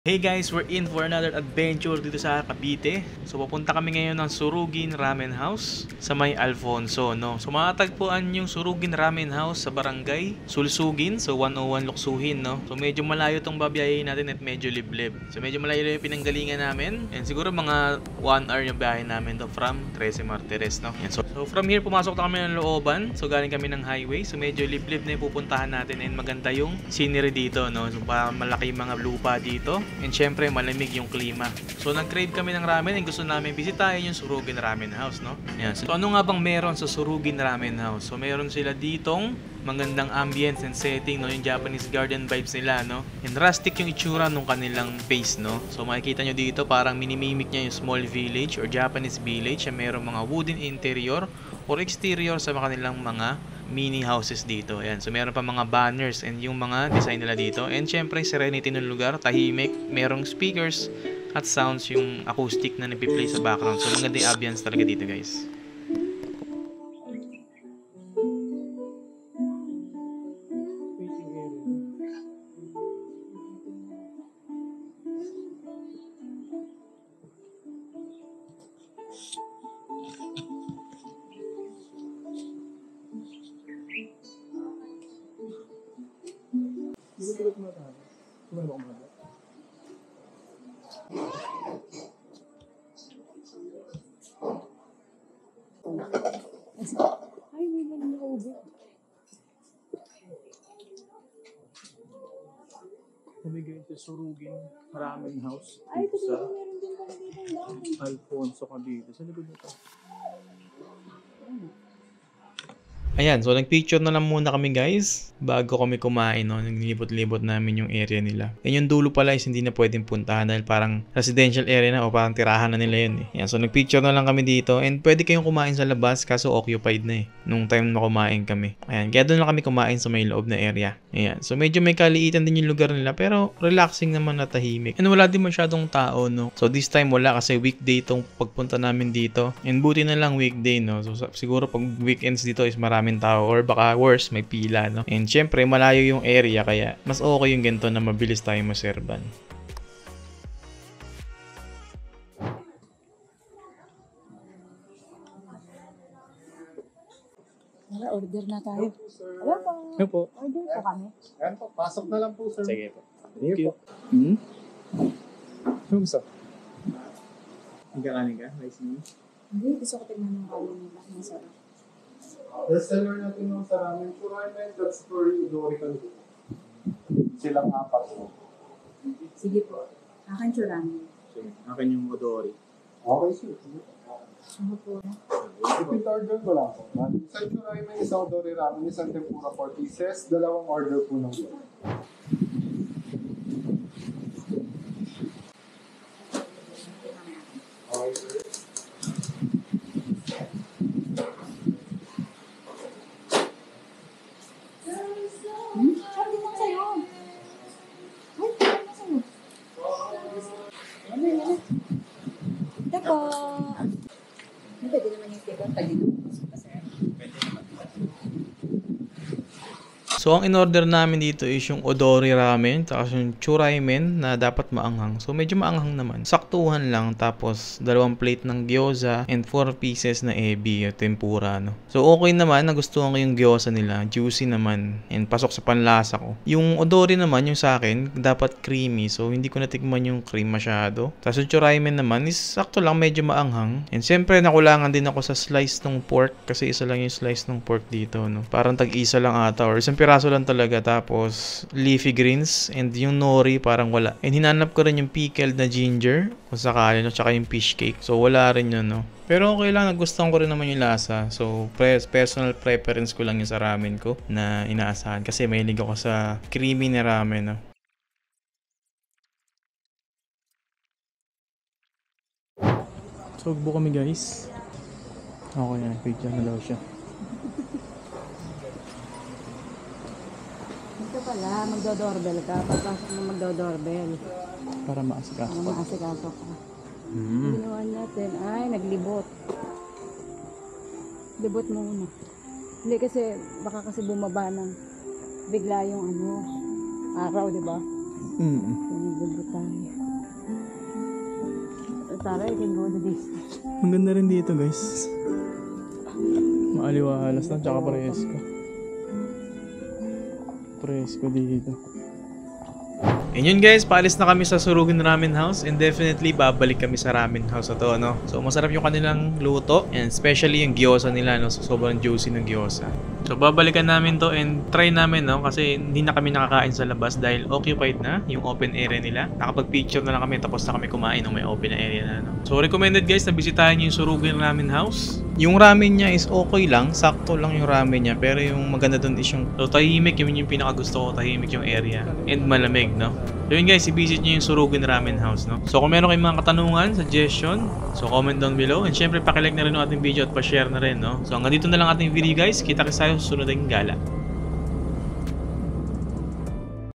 Hey guys, we're in for another adventure dito sa Cavite. So papunta kami ngayon ng Surugin Ramen House sa may Alfonso, no. So matatagpuan yung Surugin Ramen House sa Barangay Sulsugin, so 101 Luksuhin, no. So medyo malayo tong babiyahin natin at medyo liblib. So medyo malayo yung pinanggalingan namin. And siguro mga 1 hour yung biyahe namin to from Trece Martires, no. Yan. So from here pumasok na kami ng looban. So galing kami ng highway. So medyo liblib na yung pupuntahan natin and maganda yung scenery dito, no. So parang malaki yung mga lupa dito. And syempre malamig yung klima. So nag-crave kami ng ramen and gusto namin bisitahin yung Surugin Ramen House, no? Yan. So ano nga bang meron sa Surugin Ramen House? So meron sila ditong magandang ambience and setting, no? Yung Japanese garden vibes nila, no? And rustic yung itsura nung kanilang base, no? So makikita nyo dito parang minimimic niya yung small village or Japanese village. Merong mga wooden interior or exterior sa kanilang mga mini houses dito. Ayan. So meron pa mga banners and yung mga design nila dito. And syempre serenity ng lugar, tahimik, merong speakers at sounds yung acoustic na nagpi-play sa background. So maganda yung ambience talaga dito, guys. Ay, may lang naubo. Humigay sa Surugin Ramen House Ay, dito kasi sa meron din pala dito ang dami. Alfonso, Cavite. Sa likod nito. Ayan, so nagpicture na lang muna kami, guys, bago kami kumain, no? Naglibot-libot namin yung area nila. And yung dulo pala is hindi na pwedeng puntahan dahil parang residential area na o parang tirahan na nila yun, eh. Ayan, so nagpicture na lang kami dito and pwede kayong kumain sa labas kaso occupied na, eh, nung time na kumain kami. Ayan, kaya doon lang kami kumain sa may loob na area. Ayan, so medyo may kaliitan din yung lugar nila pero relaxing naman na tahimik. And wala din masyadong tao, no? So this time wala kasi weekday tong pagpunta namin dito. And buti na lang weekday, no? So siguro pag weekends dito is maraming tao or baka worse, may pila, no? And syempre malayo yung area kaya mas okay yung ganito na mabilis tayo maserban. Tara, order na tayo. Wala pa. Ano po? Order pa kami. Ayan po, pasok na lang po, sir. Sige po. Thank you. Hmm? Ano gusto? Magkakanin ka? Rice meal? Hindi, gusto ko tignan ng kanin nila. Masarap. The seller natin ng sarami. Puro I meant that's for Udorican. Silang apat po. Sige po. Akin churami. Sige. Akin yung Odori. Okay, sir. Ano po? Repeat order ko lang po. Isang churay may isang Odori ramen, isang tempura 4 pieces, dalawang order po ng bowl. Okay, sir. Sabi lang sa'yo. Ay, sabi lang sa'yo. Ano yan? Ito po. Pwede naman yung tikot. Tagino. So, ang in-order namin dito is yung Odori Ramen, tapos yung Churaimen na dapat maanghang. So, medyo maanghang naman. Saktuhan lang, tapos 2 plate ng gyoza and 4 pieces na ebi, tempura, no. So, okay naman, nagustuhan ko yung gyoza nila. Juicy naman, and pasok sa panlasa ko. Yung Odori naman, yung sa akin, dapat creamy. So, hindi ko natikman yung cream masyado. Tapos yung Churaimen naman is sakto lang, medyo maanghang. And syempre, nakulangan din ako sa slice ng pork, kasi isa lang yung slice ng pork dito, no. Parang tag-isa lang ata, or isang piraso lang talaga, tapos leafy greens and yung nori parang wala. And hinanap ko rin yung pickled na ginger kung sakali, no, tsaka yung fish cake. So wala rin yun, no. Pero okay lang, nagustuhan ko rin naman yung lasa. So personal preference ko lang yung sa ramen ko na inaasahan kasi mahilig ako sa creamy na ramen, no. So, agbo kami guys. Okay na, picture na daw siya. Ito pala, magdo-doorbell ka. Pagpasok mo magdo-doorbell. Para maasikaso Ang pa. maasikaso ka. Ginawa natin ay naglibot. Libot muna. Hindi kasi, baka kasi bumaba ng bigla yung ano, araw, di ba? Naligo tayo. Tara, I can go to this. Ang ganda rin dito guys. Maaliwalas lang, tsaka presko. Presko dito. And yun guys, paalis na kami sa Surugin Ramen House and definitely babalik kami sa ramen house na to, no? So masarap yung kanilang luto and especially yung gyoza nila, no? So sobrang juicy ng gyoza. So babalikan namin to and try namin, no? Kasi hindi na kami nakakain sa labas dahil occupied na yung open area nila. Nakapag-picture na lang kami tapos na kami kumain ng may open area na, no? So recommended guys na bisitahin nyo yung Surugin Ramen House. Yung ramen niya is okay lang, sakto lang yung ramen niya, pero yung maganda dun is yung tahimik, yun yung pinakagusto ko, tahimik yung area and malamig, no? So yun guys, i-visit nyo yung Surugin Ramen House, no? So kung meron kayong mga katanungan, suggestion, so comment down below and syempre pakilike na rin yung ating video at pa-share na rin, no? So hanggang dito na lang ating video guys, kita-kits tayo sa susunod ng gala.